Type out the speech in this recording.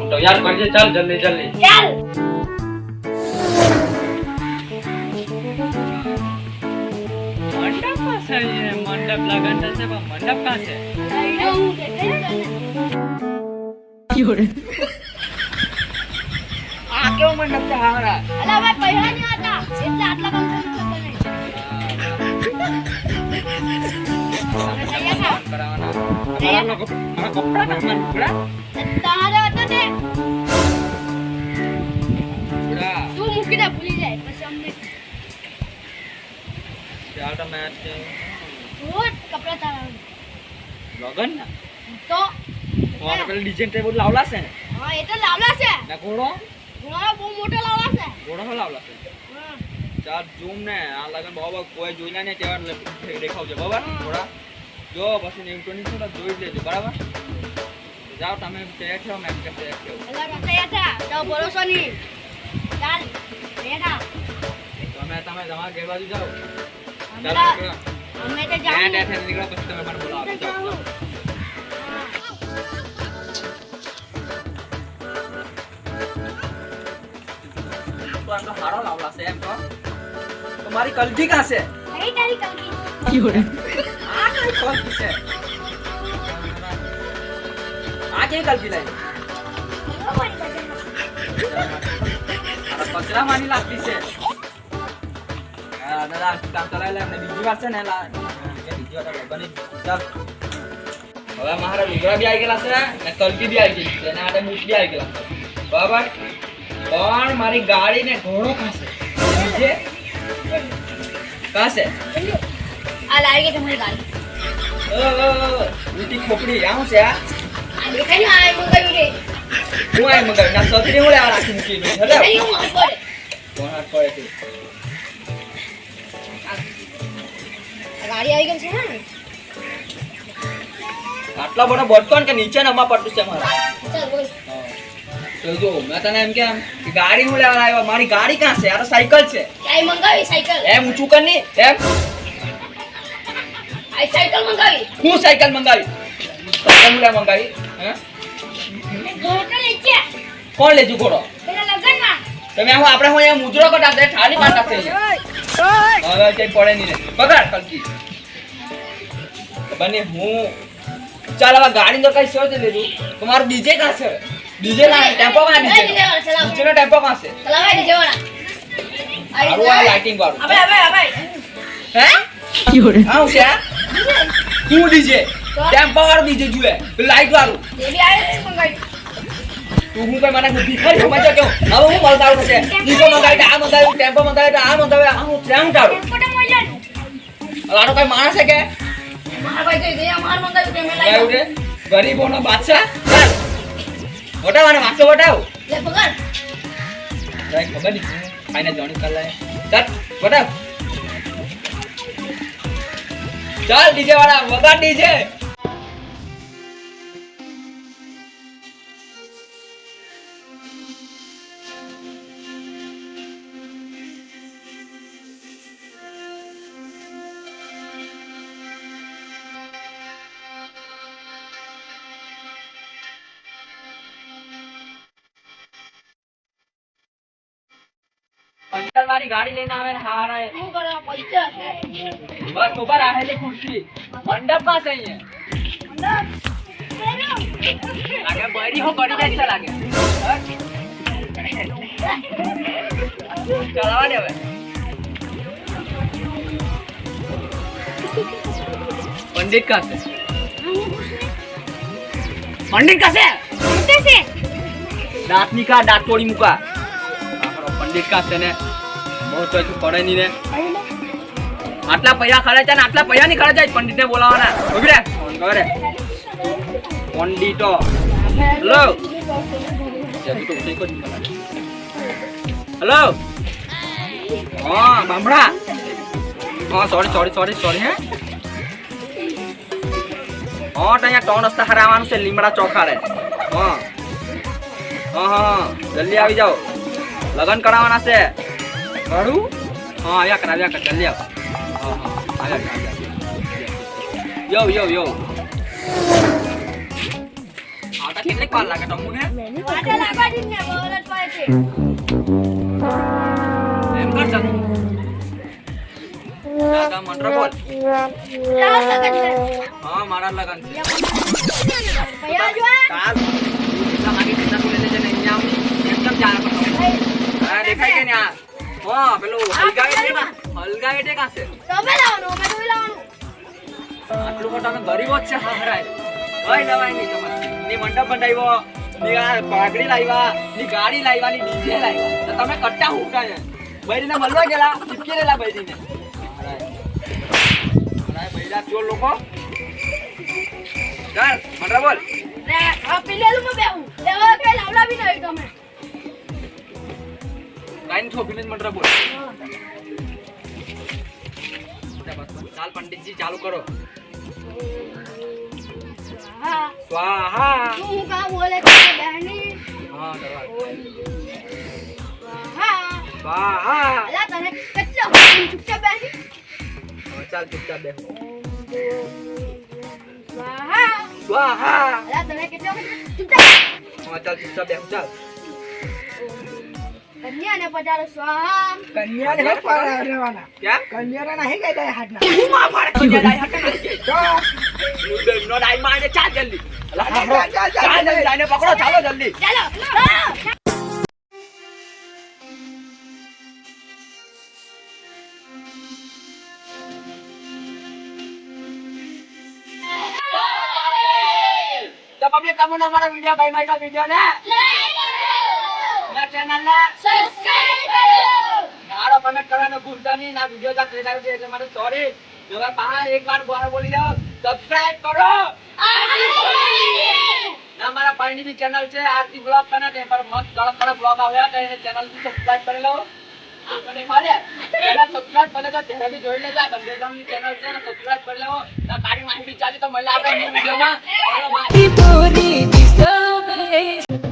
तैयार कर दे चल जल्दी जल्दी चल मंडप कहाँ से ये मंडप लगन से मंडप कहाँ से क्यों मंडप से हारा अला भाई पहिला नहीं आता એટલે આટલા કામ करावाना हमारा कपड़ा ना मन पूरा તારે હતો તે पूरा તું મૂકીને ભૂલી જાય પછી અમને ચાલ તો મેચ રોજ કપડા તારા लगन ना તો और પેલા ડિઝાઇન ટેબલ લાવલા છે ને હા એ તો લાવલા છે ના ઘોડો ઘોડો બહુ મોટો લાવલા છે ઘોડો લાવલા છે હા ચાલ ઝૂમ ને આ લગન બાબા કોઈ જોઈના ને કેવા દેખાવજે બરાબર ઘોડા જો પછી ન્યૂટન ની થોડા જોઈ લેજો બરાબર જાઓ તમે તૈયાર છો મેચ કરતે આવો અલા તૈયાર થા તો ભરોસો નહીં ચાલ બેઠા તમે તમારા ઘર બાજુ જાઓ અમે તો જાઉં ને ને નીકળો પછી તમે મને બોલાવો જાઓ तो आपका हारा लावला से एम तो तुम्हारी कलगी कहां से नहीं तारी कलगी क्यों रे आ कई कलगी से आ के कलगी लाई अरे कचरा मानी लागती से दादा काम चलायला हमने બીજી વાર છે ને લા કે બીજી વાર બની ચાલ હવે મારા લુગડા બી આવી ગયેલા છે ને કલગી બી આવી ગઈ છે અને આડે મૂઠ બી આવી ગયેલા છે બરાબર પણ મારી ગાડી ને ઘોડો ખાશે નીચે કાસે આ લાવી કે તમારી ગાડી ઊટી ખોપડી આવું છે આ દેખાય ને આ મંગાવ્યું રે હું આઈ મંગાવ્યું ના સતરી ઓલે આ રાખી મૂકી દે હેલે નહીં હું હાથ પડે કોણ હાથ પડે છે આ ગાડી આવી ગઈ છે ને આટલા બડો બટન કે નીચે નમા પડતું છે મારા ચાલ બોલ તો જો મેં તને એમ કેમ કે ગાડી હું લેવા આવ્યો મારી ગાડી ક્યાં છે આ તો સાયકલ છે કાઈ મંગાવી સાયકલ એમ ઊંચું કર ની એમ આ સાયકલ મંગાવી હું સાયકલ મંગાવી સાયકલ હું લે મંગાવી હે ઘોડો લઈ ગયા કોણ લેજુ ઘોડો પેલા લગનમાં તમે હું આપણે હું અહીંયા મુજરો કટા દે ઠાલી પાટા છે હવે કઈ પડે નહીં રે પકડ કલકી બને હું ચાલ હવે ગાડી તો કઈ શોધ લેજુ તમારો ડીજે ક્યાં છે ડીજે ના ટેમ્પો માં ડીજે ડીજે નો ટેમ્પો ક્યાં છે ચલાવે ડીજે વાળા આરું આ લાઇટિંગ વાળું અબે હે ક્યો રે આવું છે હું ડીજે ટેમ્પો વાળું ડીજે જુએ લાઈટ વાળું એ બી આવે છે મંગાવી તું હું કઈ મને ભિખારી સમજ્યો કેમ હવે હું મળતાવું છે ડીજો મંગાવી આ મંગાવ્યું ટેમ્પો મંગાવ્યું આ મંગાવ્યું આ હું ટ્રેમ ટાળું ટેમ્પોટે મોઈલાનું આનો કઈ માણસ છે કે મારા ભાઈ તો એ માર મંગાવ્યું કે મેં લાવ્યું રે ગરીબોનો બાદશાહ ચાલ વટાવ અને માથો વટાવ લે પકડ કઈ ખબર નહીં ખાઈને જોણી કર લે ચાલ વટાવ ચાલ ડીજે વાળા વગાડ ડીજે વાળી ગાડી લઈને આવે ને હારા એ. શું કરવા પૈસા છે બસ ઉપર આહેલી ખુરશી મંડપ માં છે અહીંયા લાગે બડી હો કરી દે છે લાગે ચલાવા દે હવે पंडित का से पंडित का से दांतनी का दांत तोड़ी मुका पंडित का से ने बहुत तो पड़े नहीं ने आटला पैसा खर्चा है आटला पैसा नहीं खर्चा पंडित ने बोलावाना उभी रे फोन करे पंडितो हेलो जल्दी तो उठे को निकला हेलो हां बामड़ा हां सॉरी हैं हाँ तो यहाँ टॉन रस्ता हरावान से लीमड़ा चौखा रे हाँ हाँ जल्दी आ जाओ लगन करावाना से करू हाँ आया कर जल्दी आओ हाँ हाँ आ यो यो यो आता कितने कॉल लगा तुम ने વાટે લાગવા દી ને બોલત પાય છે एम कर चल दादा मंत्र बोल ચાલ લગન છે हाँ मारा लगन से ભૈયા જો काल इतना आगे कितना बोले थे नहीं आऊं एकदम जाना पड़ता हां देखा के नहीं हां पेलो हलगा बेटे का से તમે લાવવાનું અમે તો લાવવાનું આટલું મોટા અમે ગરીબ જ છે હારાય ઓય નવાઈ ની તમાર ની મંડપ બંધાવ્યો ની આ પાઘડી લાવ્યા ની ગાડી લાવ્યા ની ડીજે લાવ્યા તો તમે કટ્ટા હુકાય બૈરીને મળવા ગેલા ચીપકી રેલા બૈરીને હારાય બૈરા ચોર લોકો ચાલ મંડપ બોલ રે આ પિલેલું માં બેહું એવા કે લાવલા બી નહીં તમે લાઈન થોપીને મંડપ બોલ ચાલ पंडित जी चालू करो હા स्वाहा તું કા બોલે છે બહેની हां दरवाजा હા स्वाहा અલા તને કેટલા ચૂપચાપ બેસી चल चुपचाप बैठो વાહ स्वाहा અલા તને કેટલા ચૂપચાપ हां चल चुपचाप बैठो चल કન્યા ને પધારો સ્વાહા कन्या ने पारा रहवाना क्या कन्या रा नहीं गए दाय हाथ ना तू मां मार के जाई हट नो डाई मारे चाल जल्दी चाल जल्दी जाने पकड़ो चलो जल्दी ચાલો तो पब्लिक कमेंट हमारा वीडियो भाई माई का वीडियो ने मेरा चैनल ने સબસ્ક્રાઇબ કરો मारो कमेंट करना भूलता नहीं ना वीडियो का ट्रेलर दे के मारे सॉरी अगर बाहर एक बार बाहर बोली जाओ सब्सक्राइब करो ना हमारा पानी भी चैनल से आरती ब्लॉग करना है पर मस्त कड़क ब्लॉग आवे तो ये चैनल को सब्सक्राइब कर लो मैंने मारे चैनल सब्सक्राइब करे तो तेरा भी जोड़ ले जा बंदे का चैनल से सब्सक्राइब कर लो ना गाड़ी माही भी चाली तो मैं ला वीडियो में पूरी दिशा में